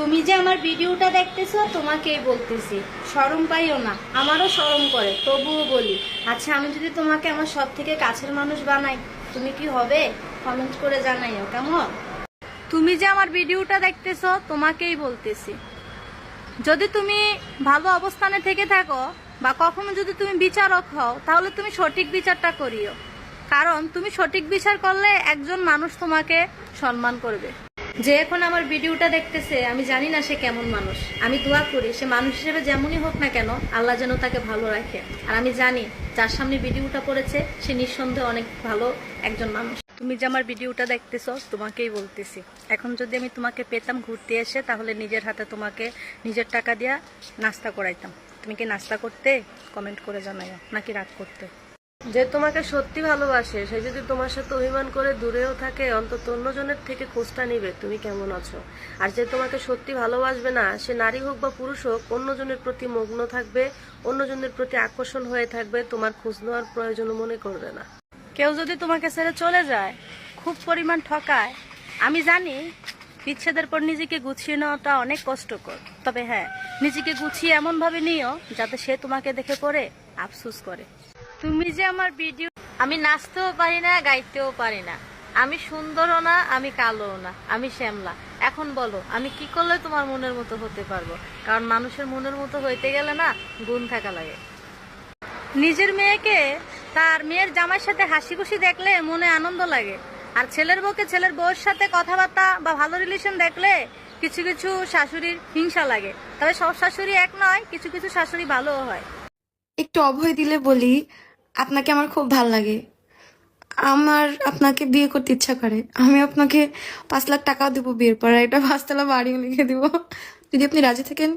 তুমি যে আমার ভিডিওটা দেখতেছো তোমাকেই বলতেছি, শরম পাইও না। আমারও শরম করে, তবুও বলি। আচ্ছা, আমি যদি তোমাকে আমার সব থেকে কাছের মানুষ বানাই, তুমি কি হবে? কমেন্ট করে জানাইও কেমন। তুমি যে আমার ভিডিওটা দেখতেছো তোমাকেই বলতেছি, যদি তুমি ভালো অবস্থানে থেকে থাকো বা কখনো যদি তুমি বিচারক হও, তাহলে তুমি সঠিক বিচারটা করিও। কারণ তুমি সঠিক বিচার করলে একজন মানুষ তোমাকে সম্মান করবে। যে এখন আমার ভিডিওটা দেখতেছে, আমি জানি না সে কেমন মানুষ। আমি দোয়া করি সে মানুষ হিসেবে যেমনই হোক না কেন, আল্লাহ যেন তাকে ভালো রাখে। আর আমি জানি যার সামনে ভিডিওটা পড়েছে সে নিঃসন্দেহে অনেক ভালো একজন মানুষ। তুমি যে আমার ভিডিওটা দেখতেছো তোমাকেই বলতেছি, এখন যদি আমি তোমাকে পেতাম ঘুরতে এসে, তাহলে নিজের হাতে তোমাকে নিজের টাকা দিয়া নাস্তা করাইতাম। তুমি কি নাস্তা করতে? কমেন্ট করে জানাইও, নাকি রাগ করতে? যে তোমাকে সত্যি ভালোবাসে সে যদি তোমার সাথে অভিমান করে দূরেও থাকে, অন্তত অন্যজনের থেকে খোঁজটা নিবে তুমি কেমন আছো। আর যে তোমাকে সত্যি ভালোবাসবে না, সে নারী হোক বা পুরুষ হোক, অন্যজনের প্রতি মগ্ন থাকবে, অন্যজনের প্রতি আকর্ষণ হয়ে থাকবে, তোমার খোঁজ নেওয়ার প্রয়োজন মনে করবে না। কেউ যদি তোমাকে ছেড়ে চলে যায়, খুব পরিমাণ ঠকায়, আমি জানি বিচ্ছেদের পর নিজেকে গুছিয়ে নেওয়াটা অনেক কষ্টকর। তবে হ্যাঁ, নিজেকে গুছিয়ে এমনভাবে নিও যাতে সে তোমাকে দেখে পরে আফসোস করে। তুমি যে আমার ভিডিও, আমি নাচতেও পারি না, গাইতেও পারি না, আমি সুন্দরও না, আমি কালোও না, আমি শ্যামলা। এখন বলো আমি কি করলে তোমার মনের মতো হতে পারবো? কারণ মানুষের মনের মতো হইতে গেলে না গুণ থাকা লাগে। নিজের মেয়েকে তার মেয়ের জামাইয়ের সাথে হাসি খুশি দেখলে মনে আনন্দ লাগে। আর ছেলের বউকে ছেলের বউয়ের সাথে কথাবার্তা বা ভালো রিলেশন দেখলে কিছু কিছু শাশুড়ির হিংসা লাগে। তবে সব শাশুড়ি এক নয়, কিছু কিছু শাশুড়ি ভালোও হয়। একটু অভয় দিলে বলি, আপনাকে আমার খুব ভাল লাগে। আমার আপনাকে বিয়ে করতে ইচ্ছা করে। আমি আপনাকে 5 লাখ টাকাও দেবো বিয়ের পর, একটা 5 তলা বাড়িও লিখে দিব। যদি আপনি রাজি থাকেন